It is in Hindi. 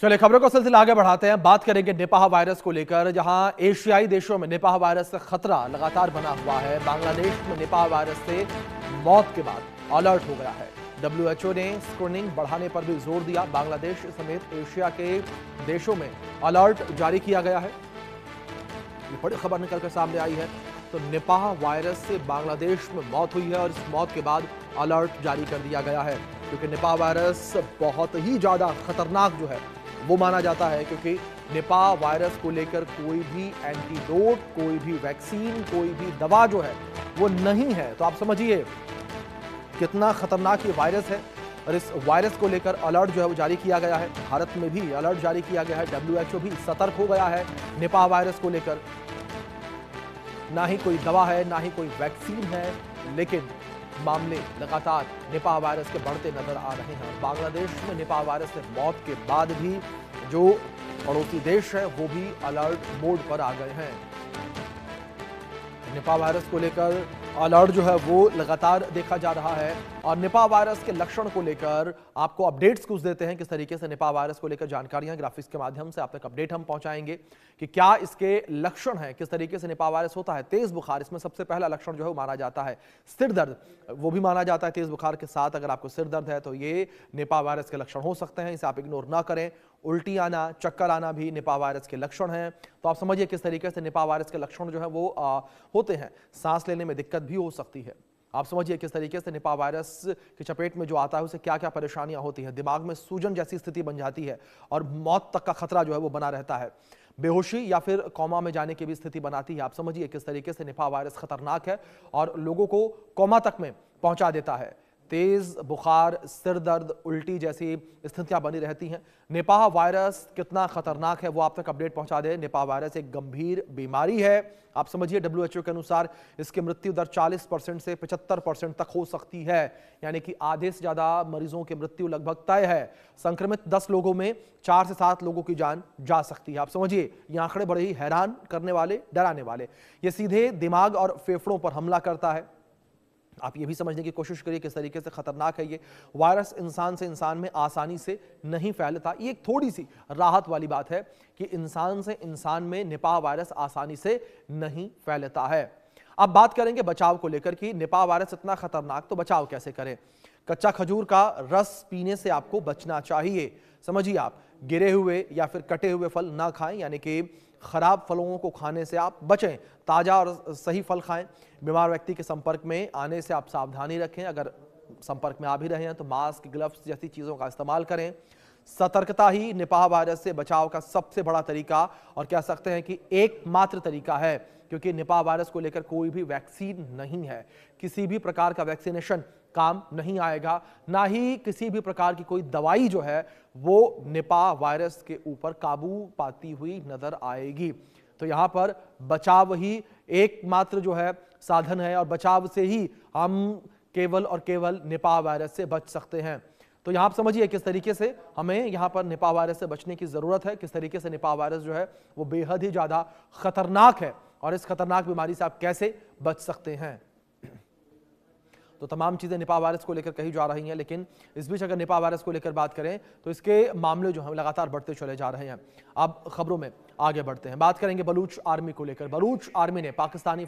चलिए खबरों का सिलसिला आगे बढ़ाते हैं। बात करेंगे निपाह वायरस को लेकर, जहां एशियाई देशों में निपाह वायरस का खतरा लगातार बना हुआ है। बांग्लादेश में निपाह वायरस से मौत के बाद अलर्ट हो गया है। WHO ने स्क्रीनिंग बढ़ाने पर भी जोर दिया। बांग्लादेश समेत एशिया के देशों में अलर्ट जारी किया गया है। ये बड़ी खबर निकलकर सामने आई है। तो निपाह वायरस से बांग्लादेश में मौत हुई है और इस मौत के बाद अलर्ट जारी कर दिया गया है, क्योंकि निपाह वायरस बहुत ही ज्यादा खतरनाक जो है वो माना जाता है। क्योंकि निपाह वायरस को लेकर कोई भी एंटीडोट, कोई भी वैक्सीन, कोई भी दवा जो है वो नहीं है। तो आप समझिए कितना खतरनाक ये वायरस है। और इस वायरस को लेकर अलर्ट जो है वो जारी किया गया है। भारत में भी अलर्ट जारी किया गया है। WHO भी सतर्क हो गया है निपाह वायरस को लेकर। ना ही कोई दवा है, ना ही कोई वैक्सीन है, लेकिन मामले लगातार निपाह वायरस के बढ़ते नजर आ रहे हैं। बांग्लादेश में निपाह वायरस से मौत के बाद भी जो पड़ोसी देश है वो भी अलर्ट मोड पर आ गए हैं। निपाह वायरस को लेकर अलर्ट जो है वो लगातार देखा जा रहा है। और निपाह वायरस के लक्षण को लेकर आपको अपडेट्स कुछ देते हैं, किस तरीके से निपाह वायरस को लेकर जानकारियां ग्राफिक्स के माध्यम से आप तक अपडेट हम पहुंचाएंगे कि क्या इसके लक्षण हैं, किस तरीके से निपाह वायरस होता है। तेज बुखार इसमें सबसे पहला लक्षण जो है वो माना जाता है। सिर दर्द वो भी माना जाता है। तेज बुखार के साथ अगर आपको सिर दर्द है तो ये निपाह वायरस के लक्षण हो सकते हैं, इसे आप इग्नोर ना करें। उल्टी आना, चक्कर आना भी निपाह वायरस के लक्षण हैं। तो आप समझिए किस तरीके से निपाह वायरस के लक्षण जो है वो होते हैं। सांस लेने में दिक्कत भी हो सकती है। आप समझिए किस तरीके से निपाह वायरस की चपेट में जो आता है उसे क्या क्या परेशानियां होती हैं। दिमाग में सूजन जैसी स्थिति बन जाती है और मौत तक का खतरा जो है वो बना रहता है। बेहोशी या फिर कोमा में जाने की भी स्थिति बनाती है। आप समझिए किस तरीके से निपाह वायरस खतरनाक है और लोगों को कोमा तक में पहुंचा देता है। तेज बुखार, सिर दर्द, उल्टी जैसी स्थितियां बनी रहती हैं। निपाह वायरस कितना खतरनाक है वो आप तक अपडेट पहुंचा दे। निपाह वायरस एक गंभीर बीमारी है। आप समझिए WHO के अनुसार इसकी मृत्यु दर 40% से 75% तक हो सकती है, यानी कि आधे से ज्यादा मरीजों की मृत्यु लगभग तय है। संक्रमित 10 लोगों में 4 से 7 लोगों की जान जा सकती है। आप समझिए ये आंकड़े बड़े ही हैरान करने वाले, डराने वाले। ये सीधे दिमाग और फेफड़ों पर हमला करता है। आप ये भी समझने की कोशिश करिए किस तरीके से खतरनाक है ये वायरस। इंसान से इंसान में आसानी से नहीं फैलता। ये एक थोड़ी सी राहत वाली बात है कि इंसान से इंसान में निपाह वायरस आसानी से नहीं फैलता है। अब बात करेंगे बचाव को लेकर कि निपाह वायरस इतना खतरनाक, तो बचाव कैसे करें। कच्चा खजूर का रस पीने से आपको बचना चाहिए। समझिए आप गिरे हुए या फिर कटे हुए फल ना खाएं, यानी कि खराब फलों को खाने से आप बचें। ताजा और सही फल खाएं। बीमार व्यक्ति के संपर्क में आने से आप सावधानी रखें। अगर संपर्क में आ भी रहे हैं तो मास्क, ग्लव्स जैसी चीजों का इस्तेमाल करें। सतर्कता ही निपाह वायरस से बचाव का सबसे बड़ा तरीका और कह सकते हैं कि एकमात्र तरीका है, क्योंकि निपाह वायरस को लेकर कोई भी वैक्सीन नहीं है। किसी भी प्रकार का वैक्सीनेशन काम नहीं आएगा, ना ही किसी भी प्रकार की कोई दवाई जो है वो निपाह वायरस के ऊपर काबू पाती हुई नजर आएगी। तो यहां पर बचाव ही एकमात्र जो है साधन है और बचाव से ही हम केवल और केवल निपाह वायरस से बच सकते हैं। तो यहां आप समझिए किस तरीके से हमें यहां पर निपाह वायरस से बचने की जरूरत है, किस तरीके से निपाह वायरस जो है वो बेहद ही ज्यादा खतरनाक है और इस खतरनाक बीमारी से आप कैसे बच सकते हैं। तो तमाम चीजें निपाह वायरस को लेकर कही जा रही हैं, लेकिन इस बीच अगर निपाह वायरस को लेकर बात करें तो इसके मामले जो हैं लगातार बढ़ते चले जा रहे हैं। अब खबरों में आगे बढ़ते हैं। बात करेंगे बलूच आर्मी को लेकर। बलूच आर्मी ने पाकिस्तानी